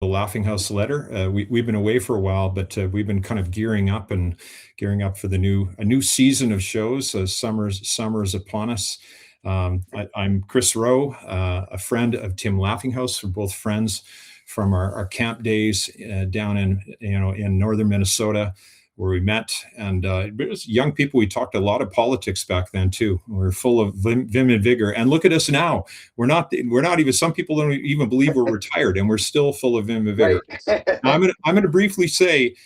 the Laughinghouse letter. We've been away for a while, but we've been kind of gearing up for a new season of shows. Summer is upon us. I'm Chris Rowe, a friend of Tim Laughinghouse. We're both friends from our camp days down in northern Minnesota, where we met. And it was young people. We talked a lot of politics back then too. We were full of vim and vigor. And look at us now. We're not even. Some people don't even believe we're retired, and we're still full of vim and vigor. Right. I'm gonna briefly say,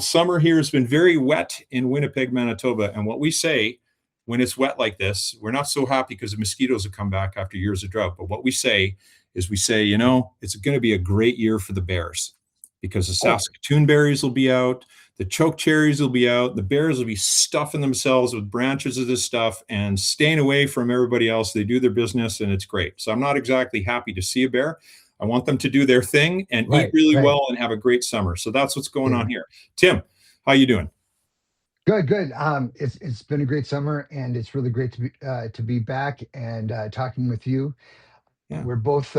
summer here has been very wet in Winnipeg, Manitoba, and what we say when it's wet like this, we're not so happy because the mosquitoes have come back after years of drought. But what we say is, it's going to be a great year for the bears, because the Saskatoon berries will be out, the choke cherries will be out, the bears will be stuffing themselves with branches of this stuff and staying away from everybody else. They do their business, and it's great. So I'm not exactly happy to see a bear. I want them to do their thing and eat really well and have a great summer. So that's what's going on here. Tim, how you doing? Good. It's been a great summer, and it's really great to be back and talking with you. Yeah. We're both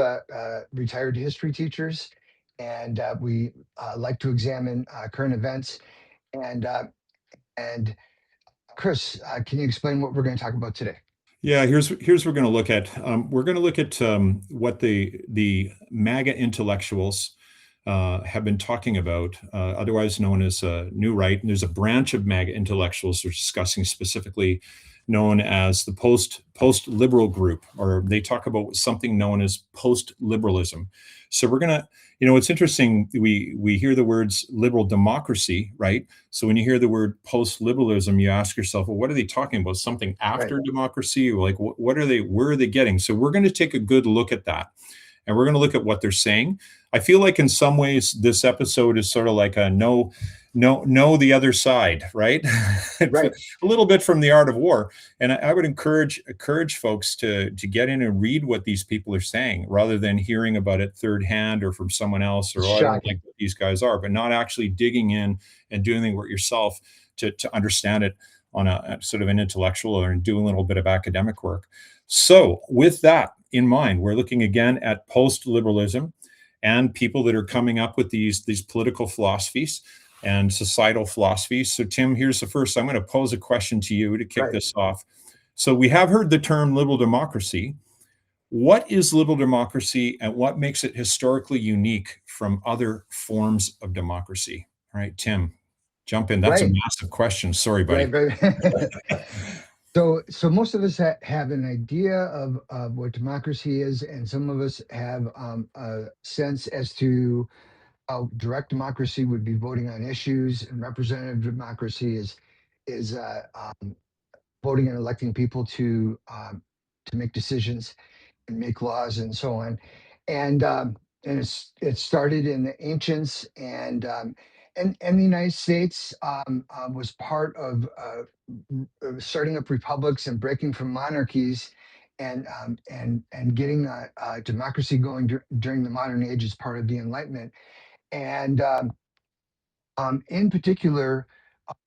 retired history teachers, and we like to examine current events. And Chris, can you explain what we're going to talk about today? Yeah, here's what we're going to look at. We're going to look at what the MAGA intellectuals have been talking about, otherwise known as New Right. And there's a branch of MAGA intellectuals who are discussing, specifically known as the post liberal group, or they talk about something known as post liberalism. So we're gonna, it's interesting. We hear the words liberal democracy, right? So when you hear the word post liberalism, you ask yourself, well, what are they talking about? Something after democracy? Like, what are they? Where are they getting? So we're going to take a good look at that. And we're going to look at what they're saying. I feel like in some ways this episode is sort of like a know the other side, right? Right. A little bit from The Art of War. And I would encourage folks to get in and read what these people are saying, rather than hearing about it third hand or from someone else, or I don't like what these guys are, but not actually digging in and doing the work yourself to understand it on a sort of an intellectual, or doing a little bit of academic work. So with that in mind, we're looking again at post-liberalism and people that are coming up with these political philosophies and societal philosophies. So Tim, here's the first. I'm going to pose a question to you to kick this off. So we have heard the term liberal democracy. What is liberal democracy, and what makes it historically unique from other forms of democracy? All right, Tim, jump in. That's a massive question. Sorry, buddy. Right. So most of us have an idea of what democracy is, and some of us have a sense as to how direct democracy would be voting on issues, and representative democracy is voting and electing people to make decisions and make laws and so on. And it started in the ancients, and the United States was part of starting up republics and breaking from monarchies, and getting democracy going during the modern age as part of the Enlightenment. And in particular,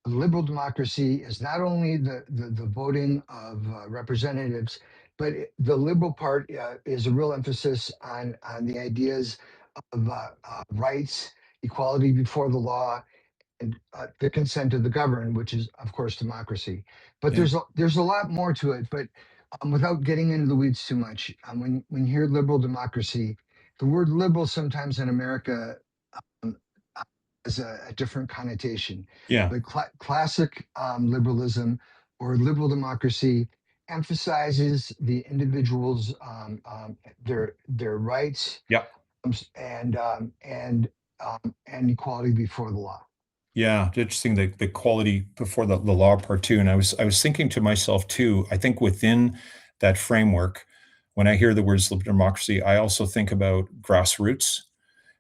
liberal democracy is not only the voting of representatives, but the liberal part is a real emphasis on the ideas of rights, equality before the law, and the consent of the governed, which is, of course, democracy. But there's a lot more to it. But without getting into the weeds too much, when you hear liberal democracy, the word liberal sometimes in America um, has a different connotation. Yeah. But classic liberalism or liberal democracy emphasizes the individual's their rights, Yeah. and equality before the law. Yeah, interesting, the quality before the law part too. And I was thinking to myself too, I think within that framework, when I hear the words liberal democracy, I also think about grassroots,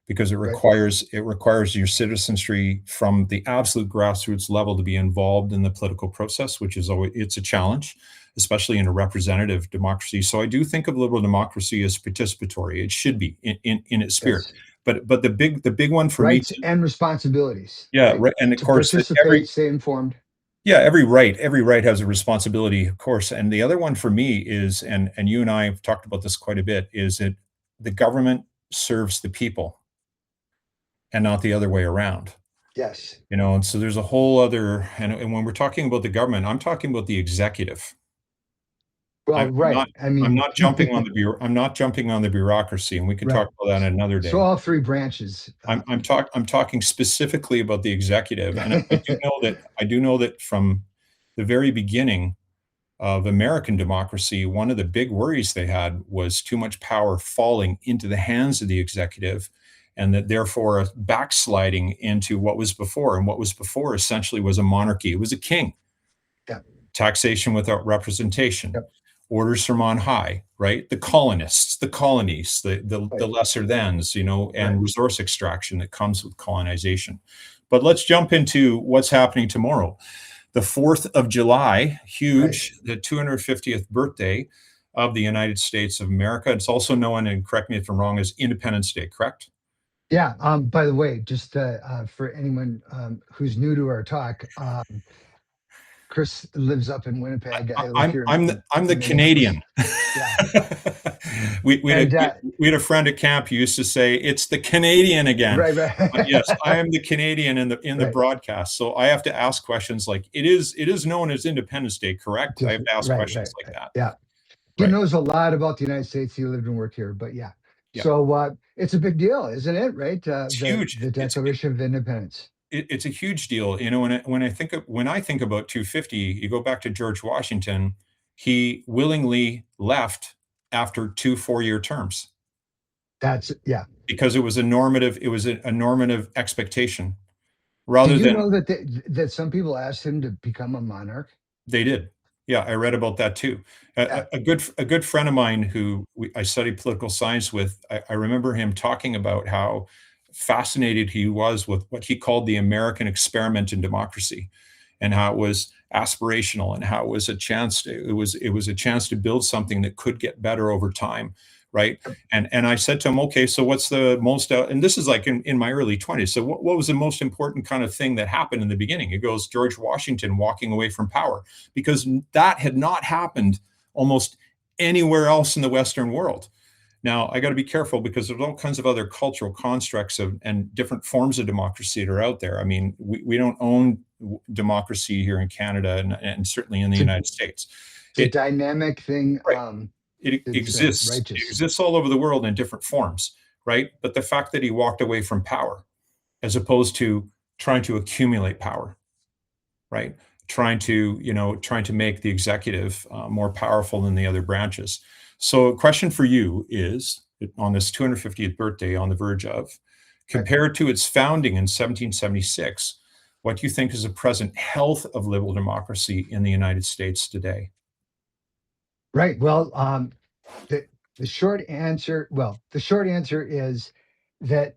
because it requires your citizenry from the absolute grassroots level to be involved in the political process, which is always, it's a challenge, especially in a representative democracy. So I do think of liberal democracy as participatory. It should be in its spirit. Yes. But the big one for rights me, and responsibilities. yeah, right, and of course participate, stay informed. Yeah, every right has a responsibility, of course. And the other one for me is, and you and I have talked about this quite a bit, is that the government serves the people. and not the other way around. Yes. And so there's a whole other, and when we're talking about the government, I'm talking about the executive. Well, I'm not right. I I'm mean, not jumping on the I'm not jumping on the bureaucracy, and we can right. talk about that another So day. all three branches. I'm talking specifically about the executive, and I do know that from the very beginning of American democracy, one of the big worries they had was too much power falling into the hands of the executive, and that therefore backsliding into what was before. And what was before essentially was a monarchy. It was a king, Yep. taxation without representation, Yep. orders from on high, right? The colonists, the colonies, the Right. lesser thans, Right. and resource extraction that comes with colonization. But let's jump into what's happening tomorrow. The 4th of July, Right. huge, the 250th birthday of the United States of America. It's also known, and correct me if I'm wrong, as Independence Day, correct? Yeah. By the way, just for anyone who's new to our talk, Chris lives up in Winnipeg. I live here I'm the in Minneapolis. Canadian. Yeah. We had And we had a friend at camp who used to say, "It's the Canadian again." right. But yes, I Right. am the Canadian in the Right. broadcast, so I have to ask questions like, "It is known as Independence Day, correct?" I Just have to ask right. Right. questions like Right. that. Yeah. He Right. knows a lot about the United States. He lived and worked here, but yeah. Yeah. So it's a big deal, isn't it? Right? It's huge. The Declaration of Independence. It's a huge deal. When I think about 250, you go back to George Washington. He willingly left after 2 4-year terms That's yeah. because it was a normative expectation Did rather you than know that that some people asked him to become a monarch? they did. Yeah, I read about that too. Yeah. A good friend of mine who I studied political science with, I remember him talking about how fascinated he was with what he called the American experiment in democracy, and how it was aspirational, and how it was a chance to build something that could get better over time, right? And I said to him, okay, so what's the most and this is like in my early 20s. So what was the most important kind of thing that happened in the beginning? It goes George Washington walking away from power, because that had not happened almost anywhere else in the Western world. Now, I got to be careful because there's all kinds of other cultural constructs and different forms of democracy that are out there. I mean, we don't own democracy here in Canada, and certainly in the It's a, United States. it's a It dynamic thing. right. It It's exists. It righteous. exists all over the world in different forms, right? But the fact that he walked away from power, as opposed to trying to accumulate power, right? Trying to make the executive more powerful than the other branches. So, a question for you is, on this 250th birthday, on the verge of, Right. compared to its founding in 1776, what do you think is the present health of liberal democracy in the United States today? Right. Well, the the short answer is that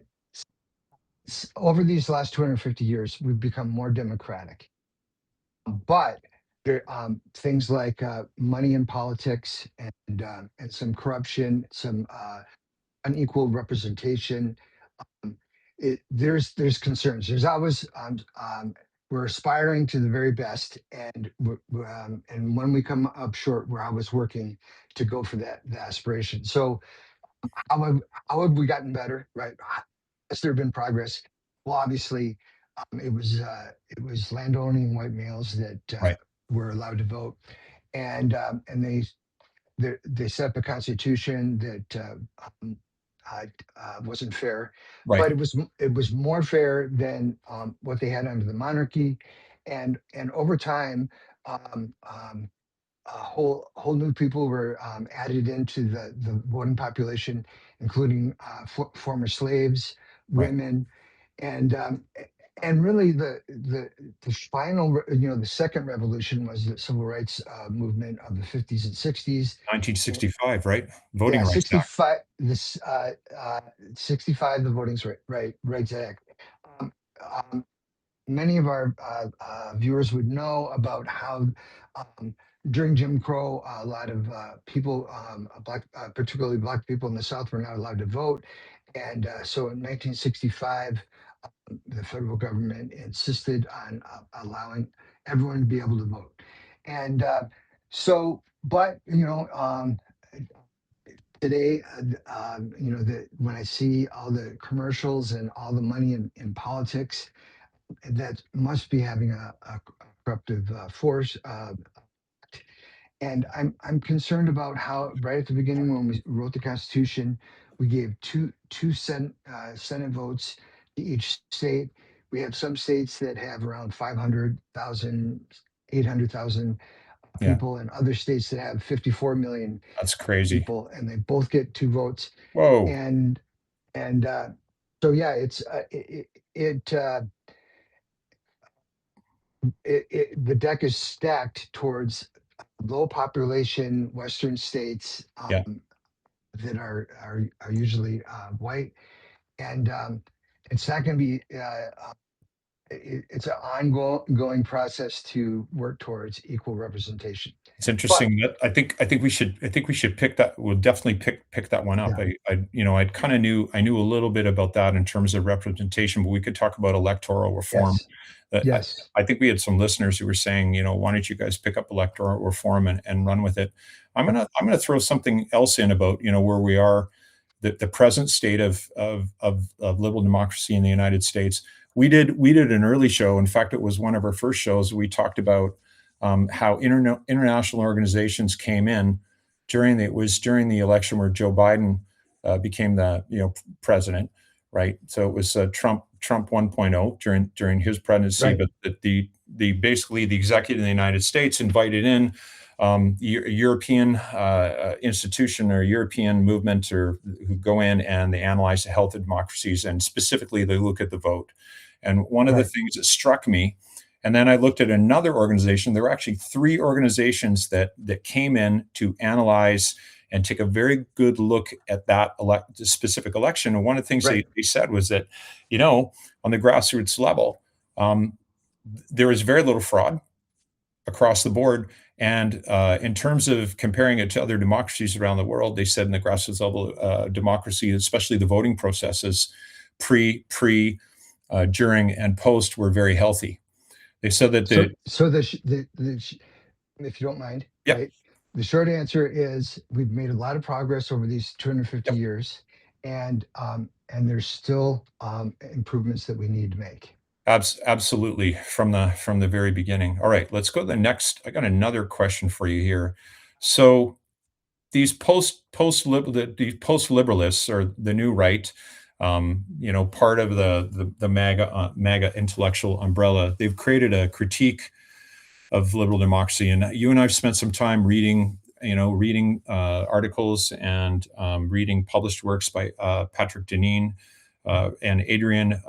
over these last 250 years, we've become more democratic. But there, things like money in politics and some corruption, some unequal representation. um, there's concerns. There's always we're aspiring to the very best, and when we come up short, we're always working to go for the aspiration. So how have we gotten better? Right? Has there been progress? Well, obviously, it was landowning white males that Right, were allowed to vote, and they set up a constitution that wasn't fair, right, but it was more fair than what they had under the monarchy, and over time, um, um, whole new people were added into the voting population, including former slaves, right. women, and really the final the second revolution was the civil rights movement of the 50s and 60s. 1965, right? Yeah, Voting Rights Act. 65, 65, the Rights Act. Um, um, Many of our viewers would know about how um, during Jim Crow, a lot of people, particularly black people in the South, were not allowed to vote. And so in 1965, the federal government insisted on allowing everyone to be able to vote. And but today, when I see all the commercials and all the money in politics, that must be having a corruptive force. And I'm concerned about how right at the beginning when we wrote the Constitution, we gave two Senate votes to each state. We have some states that have around 500,000, 800,000 Yeah, people, and other states that have 54 million that's crazy. people, and they both get two votes. Whoa. And and so yeah, the deck is stacked towards low population Western states Yeah. that are usually white, and it's not going to be. It's an ongoing process to work towards equal representation. It's But interesting that I think we should pick that. We'll definitely pick that one up. yeah, I kind of knew a little bit about that in terms of representation, but we could talk about electoral reform. yes, That yes, I think we had some listeners who were saying, why don't you guys pick up electoral reform and run with it? I'm gonna throw something else in about where we are, the present state of liberal democracy in the United States. We did an early show. In fact, it was one of our first shows. We talked about how international organizations came in during the election where Joe Biden became the president, right? So it was Trump 1.0 during his presidency, right, but the basically the executive of the United States invited in European institution or European movement or who go in and they analyze the health of democracies, and specifically they look at the vote. And one of the right, things that struck me, and then I looked at another organization. There were actually three organizations that came in to analyze and take a very good look at that specific election. And one of the things right, they said was that, on the grassroots level, um, there is very little fraud across the board. And in terms of comparing it to other democracies around the world, they said in the grassroots level democracy, especially the voting processes, during, and post were very healthy. They said that So the so if you don't mind, yep, right? The short answer is we've made a lot of progress over these 250 yep, years, and there's still improvements that we need to make. absolutely from the very beginning. All right, let's go to the next. I got another question for you here. So these these post liberalists or the new right, part of the MAGA intellectual umbrella. They've created a critique of liberal democracy, and you and I've spent some time reading articles and reading published works by Patrick Deneen and Adrian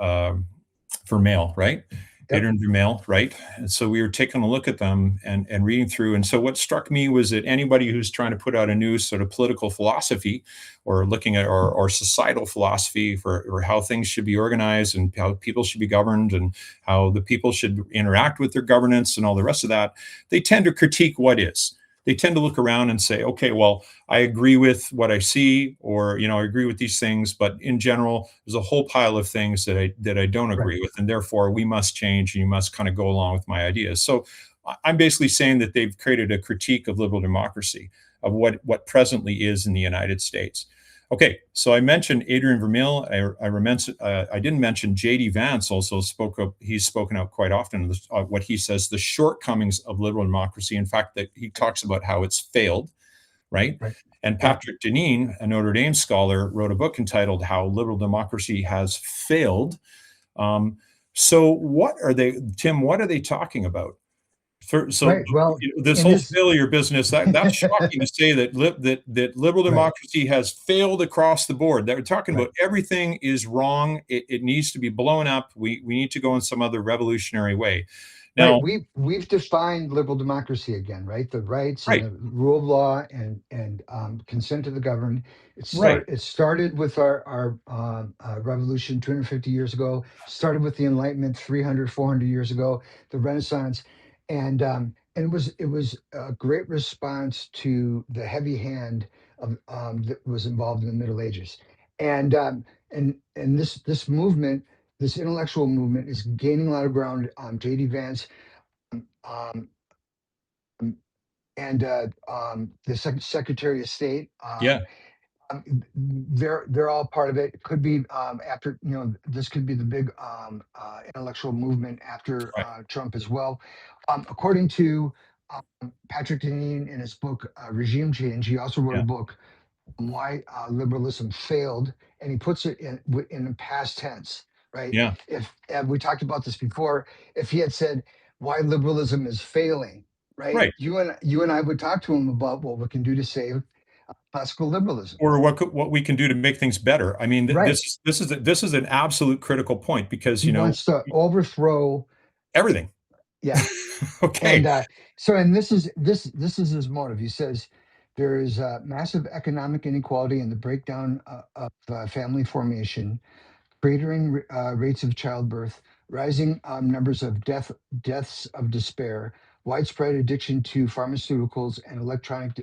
Vermeil, right? Yep. Adrian Vermeil, right? And so we were taking a look at them and reading through. And so what struck me was that anybody who's trying to put out a new sort of political philosophy or looking at or societal philosophy for or how things should be organized and how people should be governed and how the people should interact with their governance and all the rest of that, they tend to critique what is. They tend to look around and say, okay, well, I agree with what I see, or I agree with these things, but in general, there's a whole pile of things that I don't Right. agree with, and therefore we must change, and you must kind of go along with my ideas. So I'm basically saying that they've created a critique of liberal democracy, of what presently is in the United States. Okay, so I mentioned Adrian Vermeil. I didn't mention J.D. Vance. Also spoke up. He's spoken out quite often. What he says, the shortcomings of liberal democracy. In fact, that he talks about how it's failed, right? Right. And Yep. Patrick Deneen, a Notre Dame scholar, wrote a book entitled "How Liberal Democracy Has Failed." Um, so, what are they, Tim? What are they talking about? So Right. Well, this in whole his failure business, that's shocking to say that liberal right, democracy has failed across the board. They're talking right. about everything is wrong. It needs to be blown up. We need to go in some other revolutionary way. Right. Now, We've defined liberal democracy again, right? The rights and right, the rule of law and consent to the governed. right, It started with our revolution 250 years ago. Started with the Enlightenment 300, 400 years ago. The Renaissance, and it was a great response to the heavy hand of that was involved in the Middle Ages, and this movement, this intellectual movement, is gaining a lot of ground. J.D. Vance, um, and the Secretary of State, yeah, They're all part of it. It could be after, this could be the big intellectual movement after Right. Trump as well. According to Patrick Deneen in his book Regime Change, he also wrote a Yeah. book on why liberalism failed, and he puts it in the past tense. Right? Yeah. If we talked about this before, if he had said why liberalism is failing, right? Right. You and I would talk to him about what we can do to save classical liberalism. Or what we can do to make things better. I mean, Right. this is an absolute critical point because He wants to overthrow. everything. Yeah. Okay. And and this is his motive. He says there is massive economic inequality and the breakdown of family formation, cratering rates of childbirth, rising numbers of deaths of despair, widespread addiction to pharmaceuticals and electronic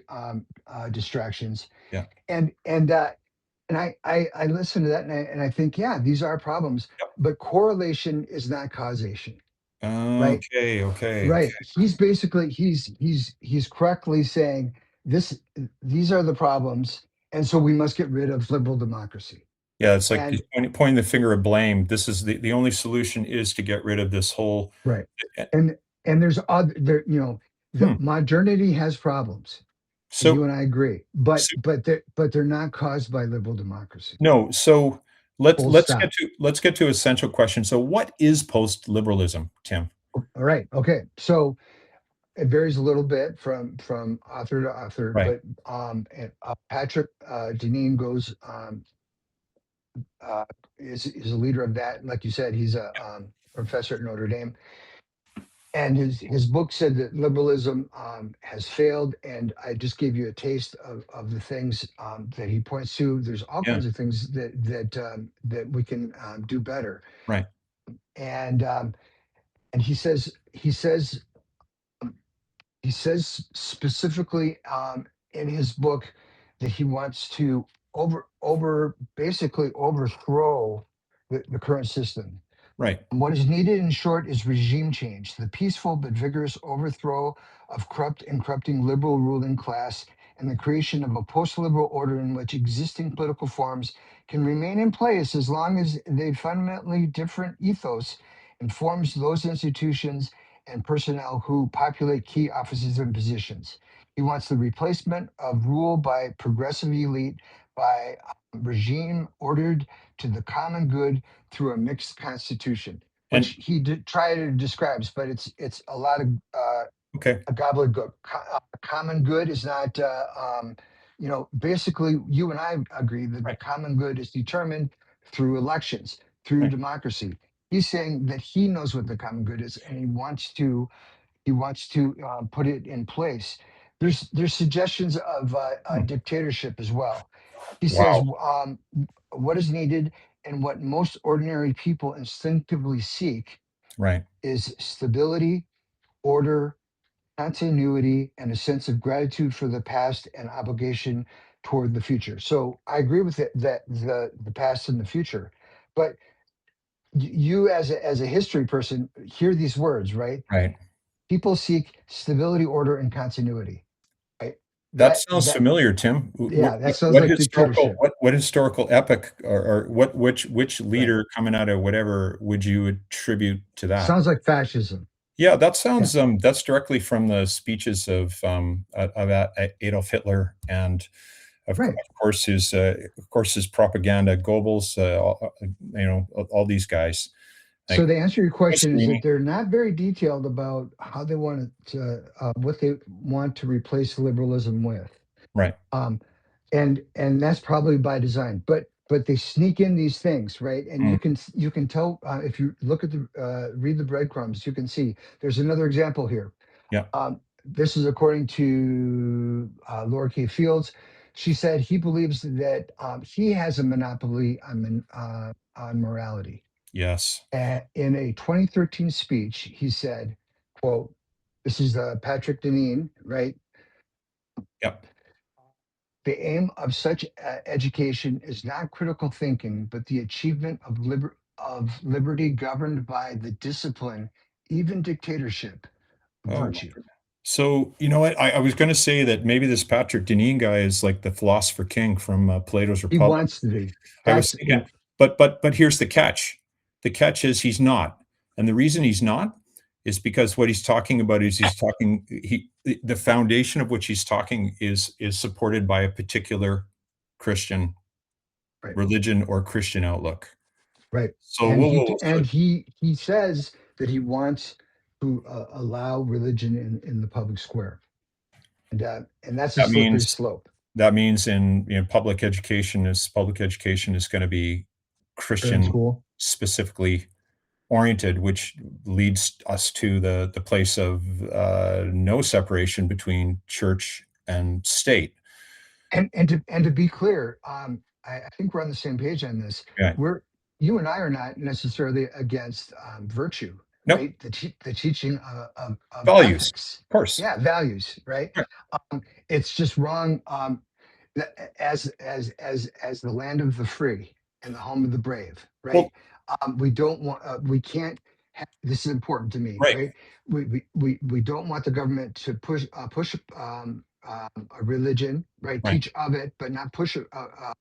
distractions. Yeah. And I listen to that, and I think, yeah, these are problems, but correlation is not causation, right? Okay. Okay. Okay. Right. He's basically he's correctly saying this these are the problems, and so we must get rid of liberal democracy. Yeah, it's like And he's pointing the finger of blame. This is the only solution is to get rid of this whole. right. eh, And there's other there, the hmm. modernity has problems. You So, and I agree. But so they're not caused by liberal democracy. no. So Full stop. let's get to essential question. So, what is post liberalism, Tim? All right. Okay. So it varies a little bit from author to author, Right. but Patrick Deneen goes uh, is a leader of that. Like you said, he's a professor at Notre Dame, and his book said that liberalism has failed. And I just gave you a taste of the things that he points to. There's all Yeah. kinds of things that we can do better. Right. And he says specifically in his book that he wants to basically overthrow the current system. Right. What is needed, in short, is regime change, the peaceful but vigorous overthrow of corrupt and corrupting liberal ruling class, and the creation of a post-liberal order in which existing political forms can remain in place as long as they fundamentally different ethos informs those institutions and personnel who populate key offices and positions. He wants the replacement of rule by progressive elite by regime ordered to the common good through a mixed constitution, which And he try to describes, but it's a lot of okay. a gobbledygook. Common good is not, basically, you and I agree that the Right. common good is determined through elections, through Right. democracy. He's saying that he knows what the common good is, and he wants to put it in place. There's suggestions of Hmm. dictatorship as well. He says Wow. what is needed and what most ordinary people instinctively seek Right. is stability, order, continuity, and a sense of gratitude for the past and obligation toward the future. So I agree with it that the past and the future, but you as a history person hear these words, right? Right. People seek stability, order, and continuity. Right? That That sounds that familiar, Tim. yeah, that sounds like dictatorship. What historical epic or which Right. leader coming out of whatever would you attribute to that? Sounds like fascism. Yeah, that Yeah. sounds that's directly from the speeches of Adolf Hitler and Right. of course his propaganda Goebbels, all these guys So like the answer to your question is that Mussolini. they're not very detailed about how they want to what they want to replace liberalism with. Right. Um, and that's probably by design. But they sneak in these things, right? And Mm, you can tell if you look at the read the breadcrumbs, you can see there's another example here. yeah. This is according to Laura K. Fields. She said he believes that he has a monopoly on morality. Yes. In a 2013 speech, he said, "quote This is Patrick Deneen, right? Yep. The aim of such education is not critical thinking, but the achievement of liberty governed by the discipline, even dictatorship, of Oh, virtue." So, you know what? I was going to say that maybe this Patrick Deneen guy is like the philosopher king from Plato's He Republic. wants to be. I was That's thinking, but here's the catch. The catch is he's not, and the reason he's not is because what he's talking about is the foundation of which he's talking is supported by a particular Christian right. religion or Christian outlook. Right. So, whoa, whoa, whoa, so, And he says that he wants to allow religion in the public square, and that's a that slippery means slope. that means in public education is going to be Parent Christian school. specifically oriented, which leads us to the place of no separation between church and state. And to be clear, I think we're on the same page on this. Yeah. We're You and I are not necessarily against virtue, Nope. right? The teaching of Values, ethics, of course. yeah, values, right? Right. It's just wrong. As the land of the free and the home of the brave, Well, right? We don't want, we can't. This is important to me, right, right? We don't want the government to push a religion, right? right, Teach of it, but not push a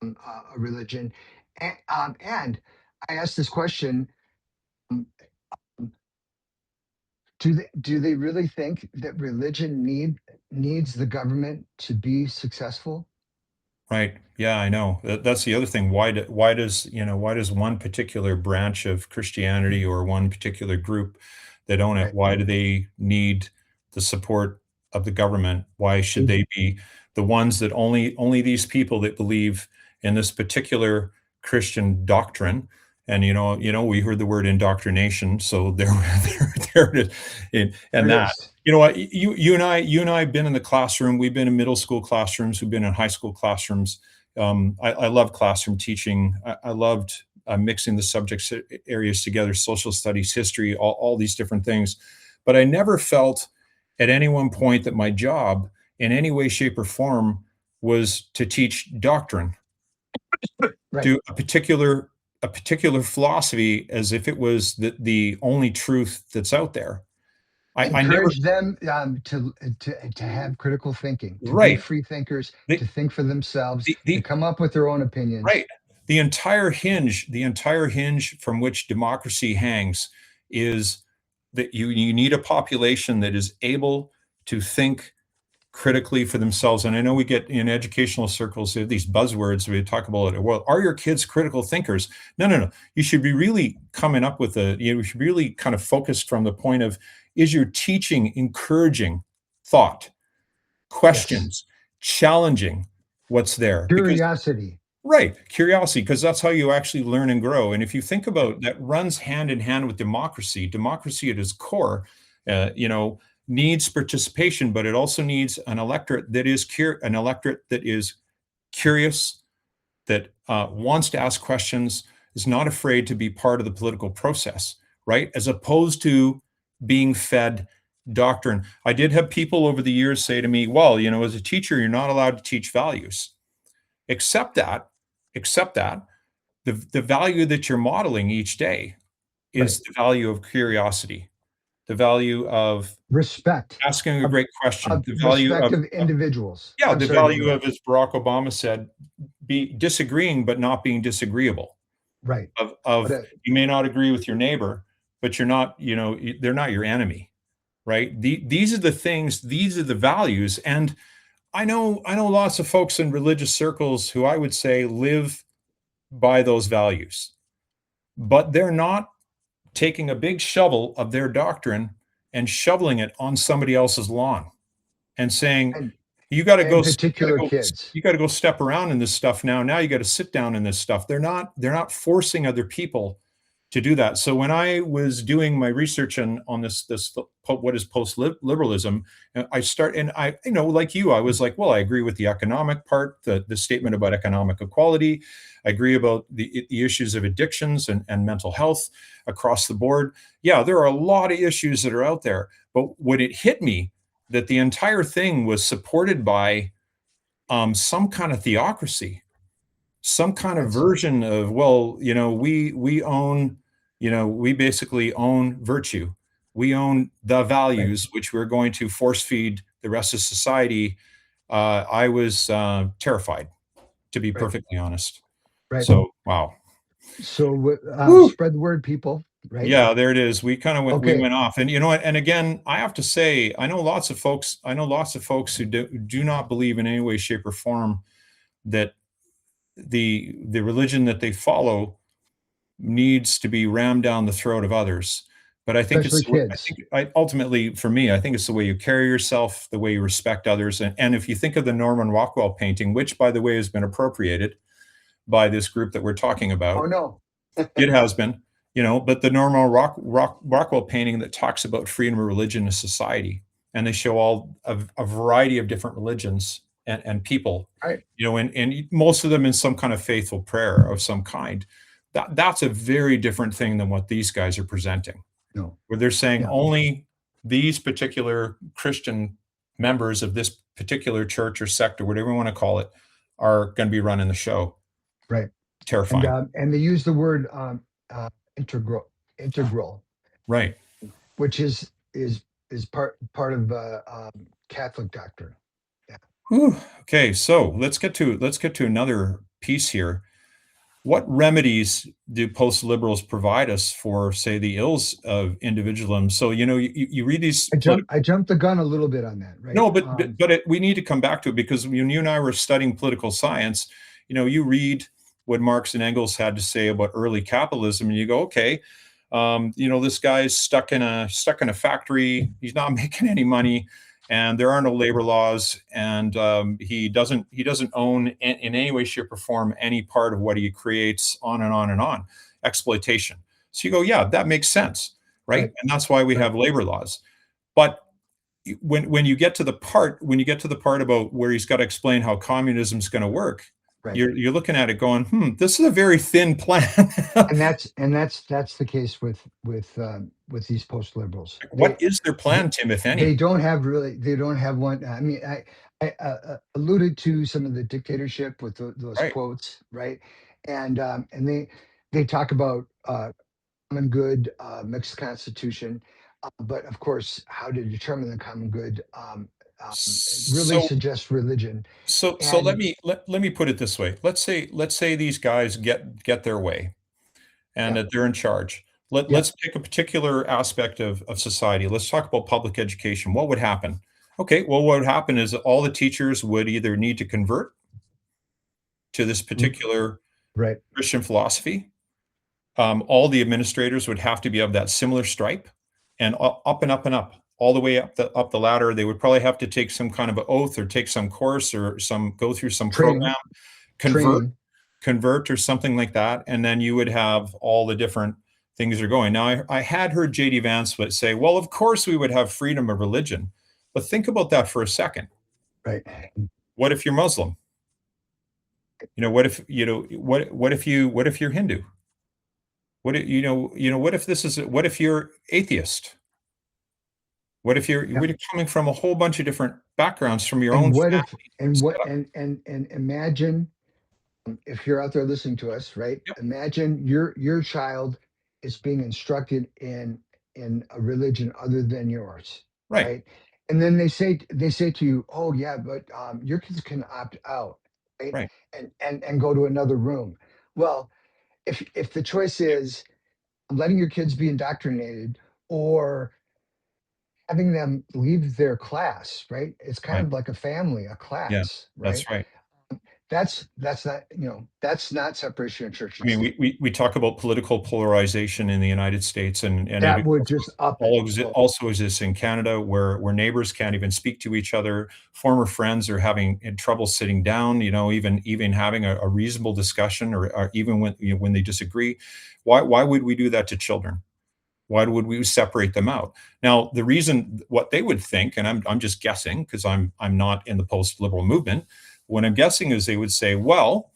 religion. And I asked this question: um, Do they really think that religion needs the government to be successful? right. Yeah, I know. That's the other thing. Why does one particular branch of Christianity or one particular group that own it, Right. why do they need the support of the government? Why should They- they be the ones that only these people that believe in this particular Christian doctrine? And we heard the word indoctrination, so there it is. And There it that, is. you know what, you and I have been in the classroom. We've been in middle school classrooms. We've been in high school classrooms. I love classroom teaching. I loved mixing the subject areas together: social studies, history, all these different things. But I never felt at any one point that my job, in any way, shape, or form, was to teach doctrine, Right. to a particular philosophy, as if it was the only truth that's out there. I never. Encourage them to have critical thinking, to be Right. free thinkers, The to think for themselves, the to the come up with their own opinions. right. The entire hinge from which democracy hangs is that you need a population that is able to think critically for themselves. And I know we get in educational circles these buzzwords. We talk about it. Well, are your kids critical thinkers? No, no, no. You should be really coming up with you should be really kind of focused from the point of, is your teaching encouraging thought, Yes. questions, challenging what's there? Because Curiosity. right, curiosity, because that's how you actually learn and grow. And if you think about that, runs hand in hand with democracy. Democracy at its core, needs participation, but it also needs an electorate that is curious, that wants to ask questions, is not afraid to be part of the political process, right? As opposed to being fed doctrine. I did have people over the years say to me, "Well, as a teacher, you're not allowed to teach values." Accept that, accept that. The value that you're modeling each day Right. is the value of curiosity, the value of Respect asking a of, great question, of the value respect of, of individuals. yeah, I'm the sorry to value of, interrupt. as Barack Obama said, be disagreeing but not being disagreeable. Right. But Of you may not agree with your neighbor, but you're not, they're not your enemy, right? These are the things, these are the values. And I know lots of folks in religious circles who I would say live by those values, but they're not taking a big shovel of their doctrine and shoveling it on somebody else's lawn and saying, and you got to go, and particular kids. you got to go step around in this stuff now. Now you got to sit down in this stuff. They're not forcing other people to do that. So when I was doing my research on this what is post liberalism, and I like you, I was like, well, I agree with the economic part, the statement about economic equality. I agree about the issues of addictions and mental health across the board. Yeah, there are a lot of issues that are out there. But when it hit me that the entire thing was supported by some kind of theocracy, some kind of That's version of, well, we basically own virtue. we own the Right. values, which we're going to force feed the rest of society, I was terrified, to be Right. perfectly honest. Right. So, wow. So Woo. spread the word, people. Right. Yeah, there it is. We kind of we Okay. went off, and you know what? And again, I have to say, I know lots of folks. I know lots of folks who do not believe in any way, shape, or form that the religion that they follow needs to be rammed down the throat of others. But I think Especially it's the way, I kids. think ultimately for me, I think it's the way you carry yourself, the way you respect others, and if you think of the Norman Rockwell painting, which by the way has been appropriated by this group that we're talking Oh about, no. it has been, but the Norman Rockwell painting that talks about freedom of religion in society, and they show all a variety of different religions and people, Right. and most of them in some kind of faithful prayer of some kind. That's a very different thing than what these guys are presenting, No. where they're saying Yeah. only these particular Christian members of this particular church or sect or whatever you want to call it are going to be running the show. Right. Terrifying. And they use the word uh, integral, Right. which is part of Catholic doctrine. Yeah. Whew. Okay, so let's get to another piece here. What remedies do post liberals provide us for, say, the ills of individualism? So you read these political. I jumped the gun a little bit on that, right? No, we need to come back to it because when you and I were studying political science, you read what Marx and Engels had to say about early capitalism, and you go, okay, this guy's stuck in a factory. He's not making any money, and there are no labor laws, and he doesn't own in any way, shape, or form any part of what he creates. On and on and on, exploitation. So you go, yeah, that makes sense, right? Right. And that's why we Right. have labor laws. But when you get to the part about where he's got to explain how communism is going to work, Right. you're looking at it going, this is a very thin plan. And that's the case with these post liberals. What is their plan, Tim, if They any? don't have one. I mean, I alluded to some of the dictatorship with those Right. quotes, right? And they talk about common good, mixed constitution, but of course, how to determine the common good it really So suggests religion. so let And me let me put it this way. Let's say these guys get their way and yeah, that they're in charge. yep, Let's pick a particular aspect of society. Let's talk about public education. What would happen? Okay, well, what would happen is all the teachers would either need to convert to this mm, particular right, Christian philosophy. All the administrators would have to be of that similar stripe, and up and up and up, all the way up the ladder. They would probably have to take some kind of an oath or take some course or go through some training, program, convert, training, convert or something like that, and then you would have all the different things are going. Now, I had heard JD Vance say, "Well, of course we would have freedom of religion," but think about that for a second. right, What if you're Muslim? What if what if you're Hindu? What if what if you're atheist? yeah. What if you're coming from a whole bunch of different backgrounds from your And own what if family and what setup? and imagine if you're out there listening to us, right? Yep, Imagine your child is being instructed in a religion other than yours, right, right? And then they say to you, "Oh yeah, but your kids can opt out, right? right, And go to another room." Well, if the choice is letting your kids be indoctrinated or having them leave their class, right? It's kind right. of like a family, a Yeah, class, right? that's right. That's not, that's not separation of church I and mean, state. we talk about political polarization in the United States, and it That would just up it. Oh, also exists in Canada, where neighbors can't even speak to each other. Former friends are having trouble sitting down. Even having a reasonable discussion, or even when they disagree. Why would we do that to children? Why would we separate them out? Now, the reason what they would think, and I'm just guessing because I'm not in the post liberal movement. What I'm guessing is they would say, well,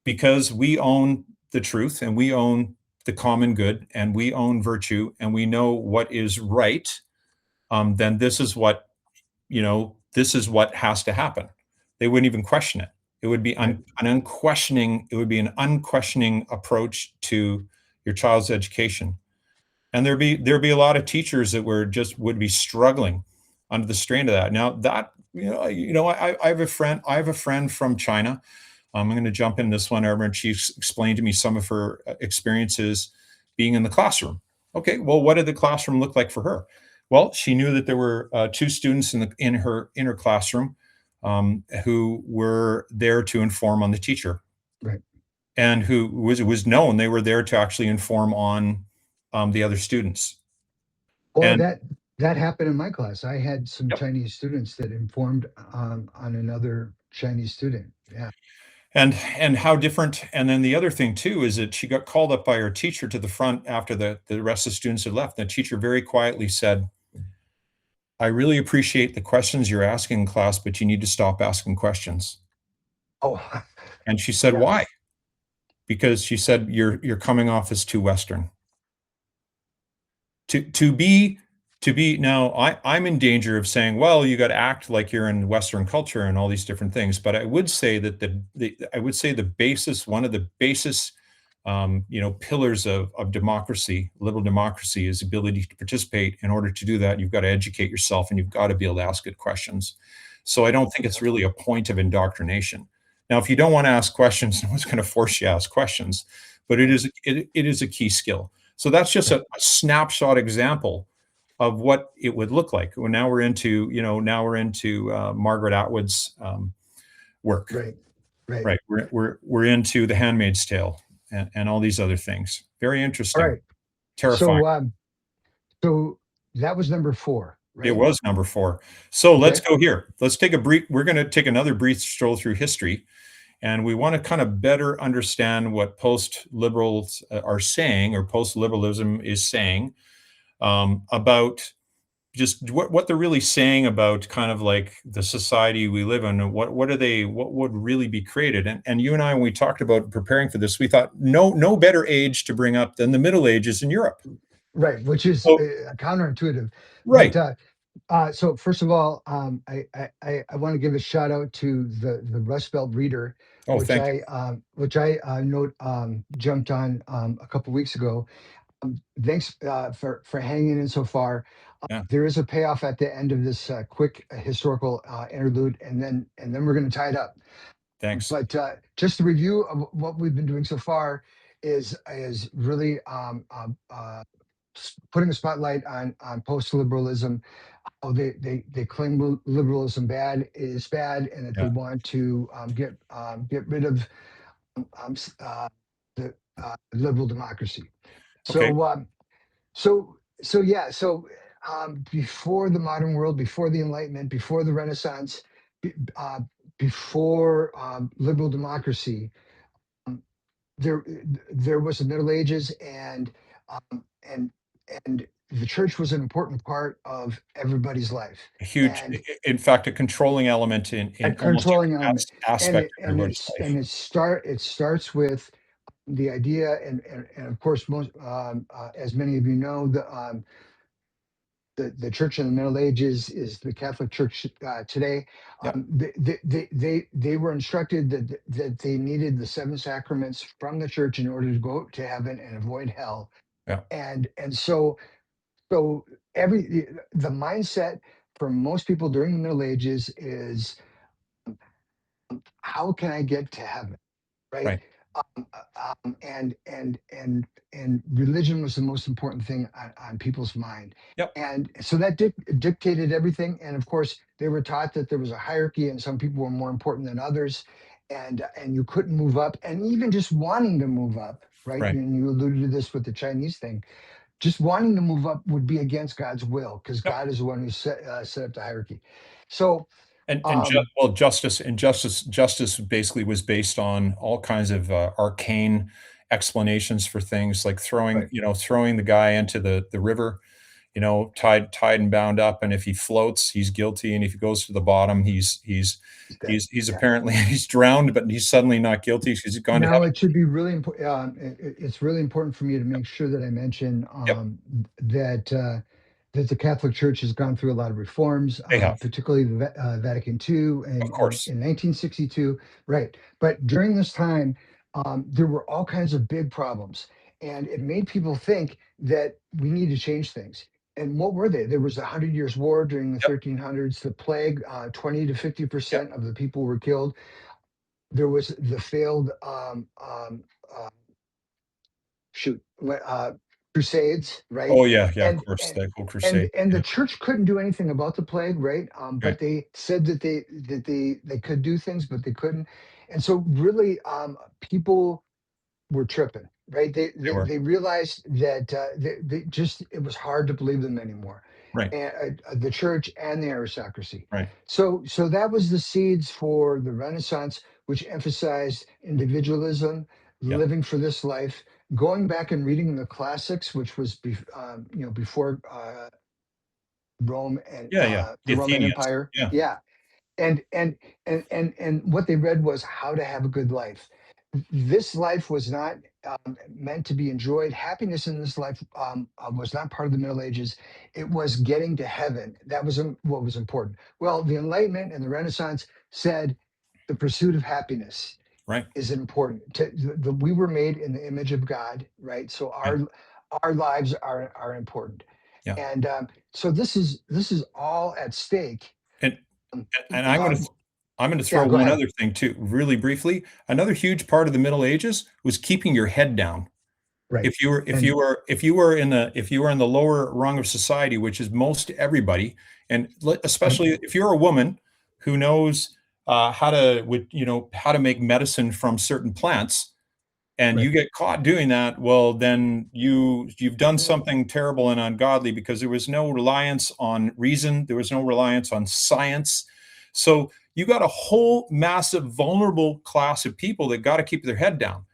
because we own the truth and we own the common good and we own virtue and we know what is right, then this is what has to happen. They wouldn't even question it. It would be right. an unquestioning approach to your child's education. And there'd be a lot of teachers that would be struggling under the strain of that. Now that I have a friend from China. I'm going to jump in this one over, and she explained to me some of her experiences being in the classroom. Okay, well, what did the classroom look like for her? Well, she knew that there were two students in her classroom who were there to inform on the teacher, Right. and who was known they were there to actually inform on the other students. Or And that happened in my class. I had some yep. Chinese students that informed on another Chinese student. Yeah. And how different. And then the other thing too is that she got called up by her teacher to the front after the rest of the students had left. The teacher very quietly said, "I really appreciate the questions you're asking in class, but you need to stop asking questions." Oh, And she said, yeah. "Why?" Because she said, "You're coming off as too Western." To be now, I'm in danger of saying, well, you got to act like you're in Western culture and all these different things. But I would say that I would say the basis, one of the basis, pillars of democracy, liberal democracy, is ability to participate. In order to do that, you've got to educate yourself, and you've got to be able to ask good questions. So I don't think it's really a point of indoctrination. Now, if you don't want to ask questions, no one's going to force you to ask questions, but it is a key skill. So that's just a snapshot example of what it would look like. Well, now we're into Margaret Atwood's work, Right. Right. right? We're into The Handmaid's Tale and all these other things. Very All interesting, right. terrifying. So that was number four, It right? was number four. So let's Okay. go here. Let's take a brief. We're going to take another brief stroll through history, and we want to kind of better understand what post liberals are saying, or post liberalism is saying, about just what they're really saying about kind of like the society we live in, and what would really be created. And you and I, when we talked about preparing for this, we thought no better age to bring up than the Middle Ages in Europe. Right. Which is So counterintuitive. right. But so first of all, I want to give a shout out to the Rust Belt Reader, Oh, thank you. which I note jumped on a couple weeks ago. Thanks for hanging in so far. Yeah, There is a payoff at the end of this quick historical interlude, and then we're going to tie it up. thanks. But just a review of what we've been doing so far is really putting a spotlight on post liberalism. Oh, they claim liberalism bad is bad, and that they Yeah. want to get rid of the liberal democracy. Okay. So so yeah, before the modern world, before the Enlightenment, before the Renaissance, be- uh, before liberal democracy, um, there there was the Middle Ages, um, and and the church was an important part of everybody's life, A huge, and in fact, a controlling element in a almost controlling every element. And aspect it of and everybody's it's life. and it starts with the idea, and of course, most as many of you know, the church in the Middle Ages is the Catholic Church today. Yeah, They were instructed that they needed the seven sacraments from the church in order to go to heaven and avoid hell. yeah, And so the mindset for most people during the Middle Ages is, how can I get to heaven? Right? right. And religion was the most important thing on people's mind, Yep, and so that dictated everything. And of course, they were taught that there was a hierarchy, and some people were more important than others, and you couldn't move up. And even just wanting to move up, right? right. And you alluded to this with the Chinese thing. Just wanting to move up would be against God's will, because Yep. God is the one who set up the hierarchy. So, And um, well, justice basically was based on all kinds of arcane explanations for things, like throwing right, you know throwing the guy into the river, tied and bound up, and if he floats, he's guilty, and if he goes to the bottom, he's yeah. apparently he's drowned, but he's suddenly not guilty because he's gone to Now heaven. it should be really important. It's really important for me to make sure that I mention Yep, that the Catholic Church has gone through a lot of reforms, they have, particularly the Vatican II of in course. 1962. Right, but during this time, there were all kinds of big problems, and it made people think that we need to change things. And what were they? There was the Hundred Years' War during the Yep. 1300s, the plague, 20 to Yep. 50% of the people were killed. There was the failed uh, shoot crusades, right? Oh yeah, yeah, of and course, and the whole crusade. and Yeah, the church couldn't do anything about the plague, right? right. But they said that they could do things, but they couldn't. And so really, people were tripping, right? They They they, were. they realized that they just it was hard to believe them anymore, Right, and the church and the aristocracy. right. So that was the seeds for the Renaissance, which emphasized individualism, Yeah. living for this life, going back and reading the classics, which was before Rome and Yeah, yeah. the The Roman Athenians. Empire. Yeah, Yeah, and what they read was how to have a good life. This life was not meant to be enjoyed. Happiness in this life was not part of the Middle Ages. It was getting to heaven. That was what was important. Well, the Enlightenment and the Renaissance said the pursuit of happiness right. is important. We were made in the image of God, right? So Right. our lives are important, Yeah. and so this is all at stake. And Um, and uh, I'm gonna yeah, throw go one ahead. other thing too, really briefly. Another huge part of the Middle Ages was keeping your head down. Right. If And you were if you were in the if you were in the lower rung of society, which is most everybody, and especially if you're a woman who knows how to how to make medicine from certain plants, and you right. get caught doing that, well, then you've done something terrible and ungodly, because there was no reliance on reason, there was no reliance on science. So you got a whole massive vulnerable class of people that got to keep their head down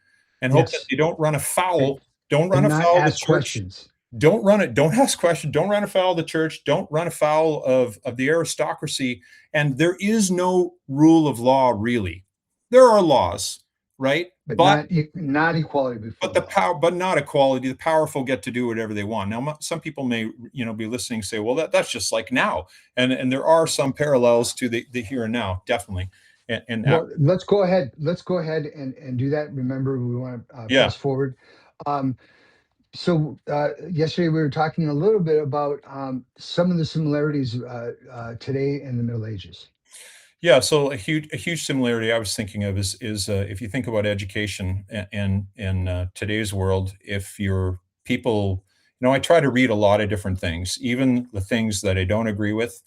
and hope that Yes. they don't run And afoul, don't run and not afoul of the ask church, questions. don't ask questions, don't run afoul of the church, don't run afoul of the aristocracy. And there is no rule of law, really. There are laws, right? But not equality before But the the law. power, but not equality. The powerful get to do whatever they want. Now, some people may, be listening, say, "Well, that's just like now," and there are some parallels to the here and now, definitely. And Well, let's go ahead. Let's go ahead and do that. Remember, we want to yeah, press forward. Um, so yesterday we were talking a little bit about some of the similarities today in the Middle Ages. yeah. So a huge similarity I was thinking of is if you think about education in today's world, if you're people, I try to read a lot of different things, even the things that I don't agree with,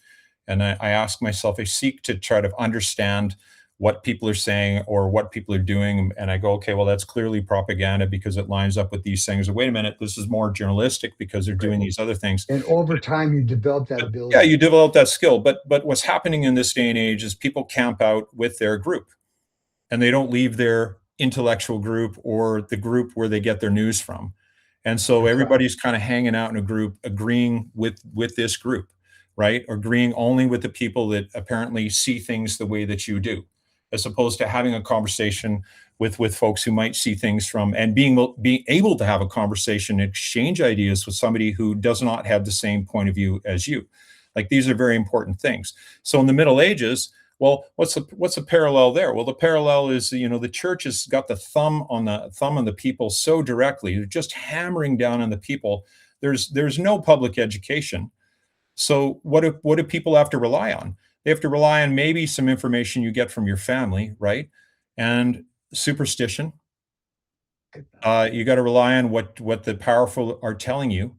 and I ask myself, I seek to try to understand what people are saying or what people are doing, and I go, okay, well, that's clearly propaganda because it lines up with these things. Or wait a minute, this is more journalistic because they're Right. doing these other things. And over time, you develop that But yeah, ability. you develop that skill. But what's happening in this day and age is people camp out with their group, and they don't leave their intellectual group or the group where they get their news from. And so That's right. everybody's kind of hanging out in a group, agreeing with this group, right? Agreeing only with the people that apparently see things the way that you do, as opposed to having a conversation with folks who might see things from, and being able to have a conversation, exchange ideas with somebody who does not have the same point of view as you. Like, these are very important things. So in the Middle Ages, well, what's the parallel there? Well, the parallel is, the church has got the thumb on the people so directly. They're just hammering down on the people. There's no public education. So what do people have to rely on? They have to rely on maybe some information you get from your family, right? And superstition. You got to rely on what the powerful are telling you.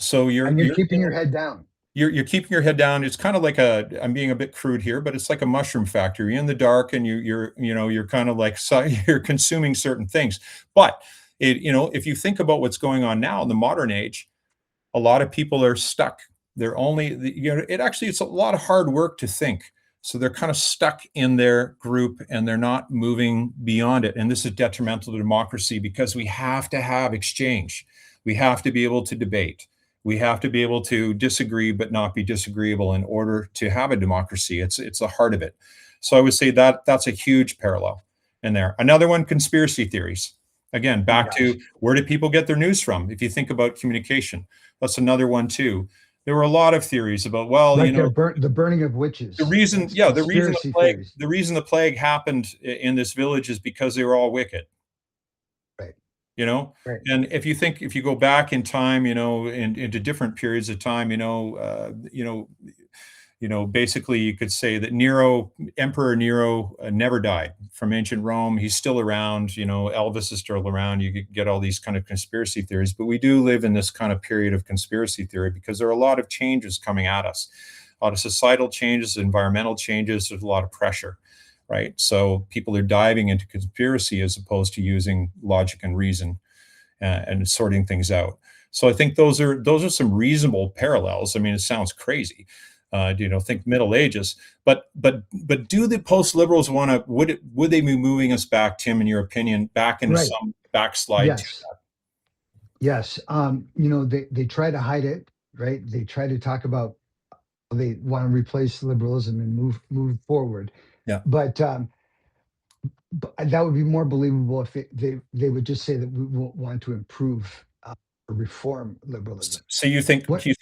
So And you're keeping your head down. you're keeping your head down. It's kind of like I'm being a bit crude here, but it's like a mushroom factory. You're in the dark, and you're kind of like, you're consuming certain things. But if you think about what's going on now in the modern age, a lot of people are stuck. They're only, it's a lot of hard work to think. So they're kind of stuck in their group and they're not moving beyond it. And this is detrimental to democracy because we have to have exchange. We have to be able to debate. We have to be able to disagree but not be disagreeable in order to have a democracy. It's the heart of it. So I would say that that's a huge parallel in there. Another one, conspiracy theories. Again, Oh my back to, gosh. where do people get their news from? If you think about communication, that's another one too. There were a lot of theories about, well, Like the burning of the witches. reason, That's yeah, the reason the conspiracy plague, theories. the reason the plague happened in this village is because they were all wicked. Right. you know. Right. And if you go back in time, into different periods of time, basically you could say that Emperor Nero, never died from ancient Rome. He's still around. Elvis is still around. You could get all these kind of conspiracy theories, but we do live in this kind of period of conspiracy theory because there are a lot of changes coming at us, a lot of societal changes, environmental changes. There's a lot of pressure, right? So people are diving into conspiracy as opposed to using logic and reason, and sorting things out. So I think those are some reasonable parallels. I mean, it sounds crazy, think Middle Ages, but do the post liberals want to? Would they be moving us back, Tim, in your opinion, back into Right. some backslide to Yes. Yes. They try to hide it, right? They try to talk about they want to replace liberalism and move forward. yeah? But that would be more believable if they would just say that we won't want to improve or reform liberalism. So you think What you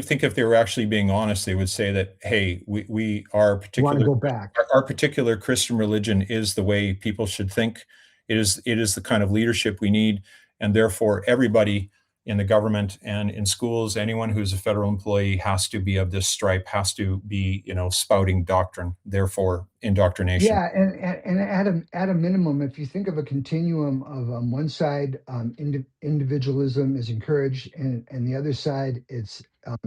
think if they were actually being honest, they would say that, hey, we want to go back? our particular Christian religion is the way people should think. It is the kind of leadership we need, and therefore everybody in the government and in schools, anyone who's a federal employee has to be of this stripe, has to be, spouting doctrine, therefore indoctrination. Yeah, and at a minimum, if you think of a continuum of one side, individualism is encouraged, and the other side, it's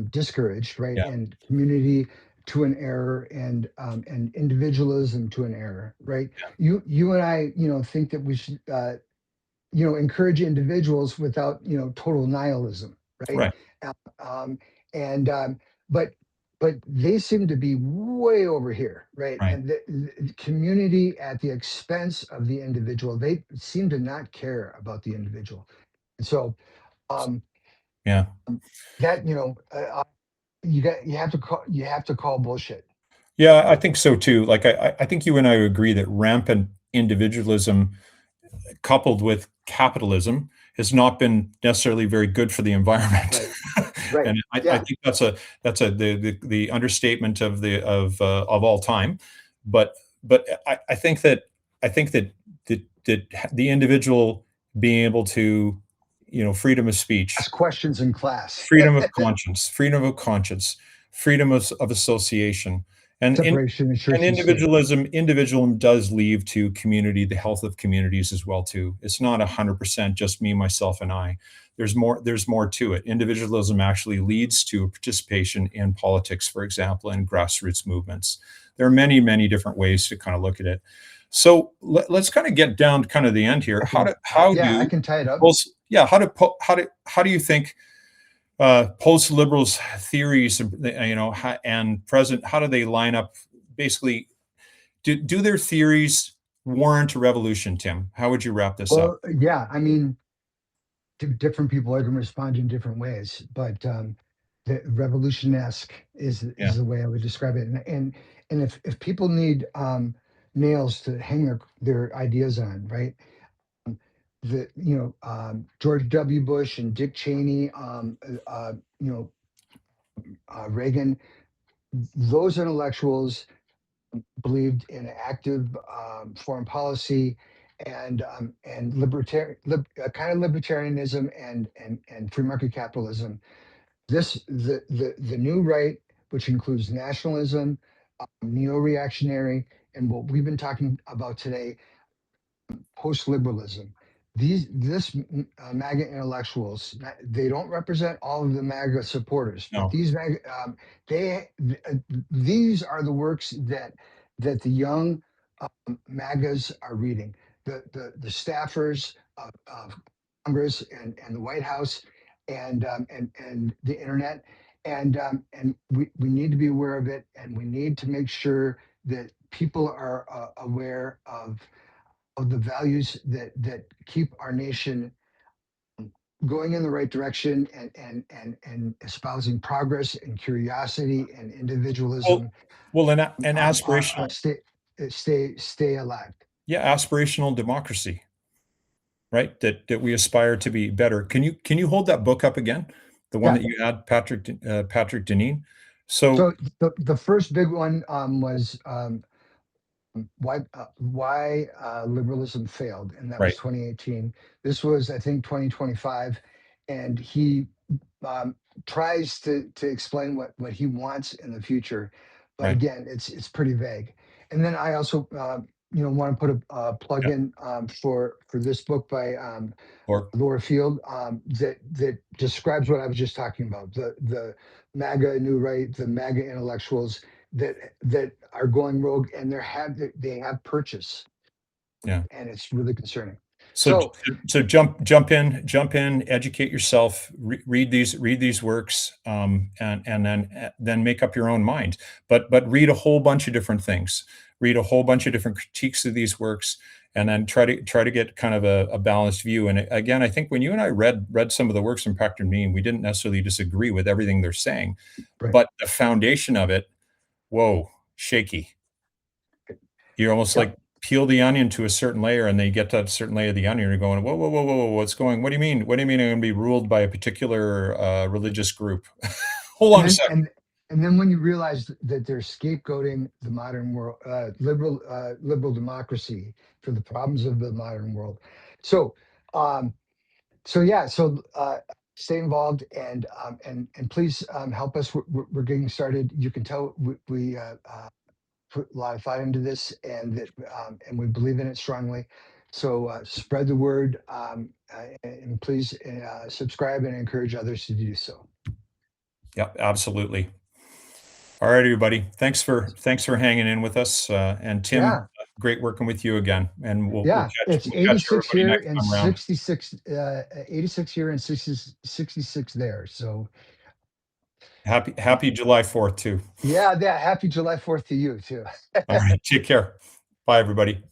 discouraged, right? Yeah, And community to an error, and individualism to an error, right? You and I, think that we should, encourage individuals without, total nihilism, right? right, Uh, Um, and but they seem to be way over here, right? right. And the community at the expense of the individual. They seem to not care about the individual. And so um, Yeah. that you have to call bullshit. Yeah, I think so too. Like I think you and I agree that rampant individualism coupled with capitalism has not been necessarily very good for the environment. Right. Right. And I Yeah. think that's the understatement of all time. But I think that the individual being able to, freedom of speech, Ask questions in class. freedom of conscience, freedom of association, and Separation of and church and state. individualism does leave to community, the health of communities as well too. It's not 100% just me, myself, and I. There's more to it. Individualism actually leads to participation in politics, for example, and grassroots movements. There are many, many different ways to kind of look at it. So let's kind of get down to kind of the end here. I How can, do how yeah, I do can tie it up. yeah, how do you think post liberals theories, and present, how do they line up? Basically, do their theories warrant a revolution, Tim? How would you wrap this up? Well, yeah, I mean, different people are going to respond in different ways, but the revolutionesque Yeah. is the way I would describe it. And if people need nails to hang their ideas on, right? George W. Bush and Dick Cheney, Reagan, those intellectuals believed in active foreign policy and kind of libertarianism and free market capitalism. The new right, which includes nationalism, neo-reactionary, and what we've been talking about today, post-liberalism. MAGA intellectuals, they don't represent all of the MAGA supporters, but No. these are the works that the young MAGAs are reading. The staffers of Congress and the White House and the internet, and we need to be aware of it, and we need to make sure that people are aware of the values that keep our nation going in the right direction and espousing progress and curiosity and Well, individualism. and Stay alive. Yeah, aspirational democracy, right? That we aspire to be better. Can you hold that book up again? The one Yeah. that you had, Patrick Deneen. So So the first big one was why liberalism failed, and that was Right. 2018. This was, I think, 2025, and he um, tries to explain what he wants in the future, but Right. again, it's pretty vague. And then I also want to put a plug Yeah. in for this book by Or Laura Field, that describes what I was just talking about, the MAGA new right, the MAGA intellectuals that are going rogue, and they have purchase, yeah. and it's really concerning. So So so jump in, educate yourself, read these works, and then make up your own mind. But read a whole bunch of different things. Read a whole bunch of different critiques of these works, and then try to get kind of a balanced view. And again, I think when you and I read some of the works from Proctor and Mead, we didn't necessarily disagree with everything they're saying, right, but the foundation of it, whoa, shaky. You're almost yep. like peel the onion to a certain layer, and then you get to a certain layer of the onion, you're going, "Whoa, whoa, whoa, whoa, whoa, what's going what do you mean? What do you mean I'm gonna be ruled by a particular, religious group?" Hold and on a then second. and and then when you realize that they're scapegoating the modern world, liberal democracy for the problems of the modern world. So um, yeah, stay involved, and please help us. We're getting started. You can tell we put a lot of thought into this, and we believe in it strongly. So spread the word, and please subscribe and encourage others to do so. Yep, absolutely. All right, everybody. Thanks for hanging in with us, and Tim, Yeah, great working with you again, and yeah. It's we'll catch 86 everybody here next and time around. 86 here and 66 there. So Happy July 4th too. yeah, happy July 4th to you too. All right, take care. Bye, everybody.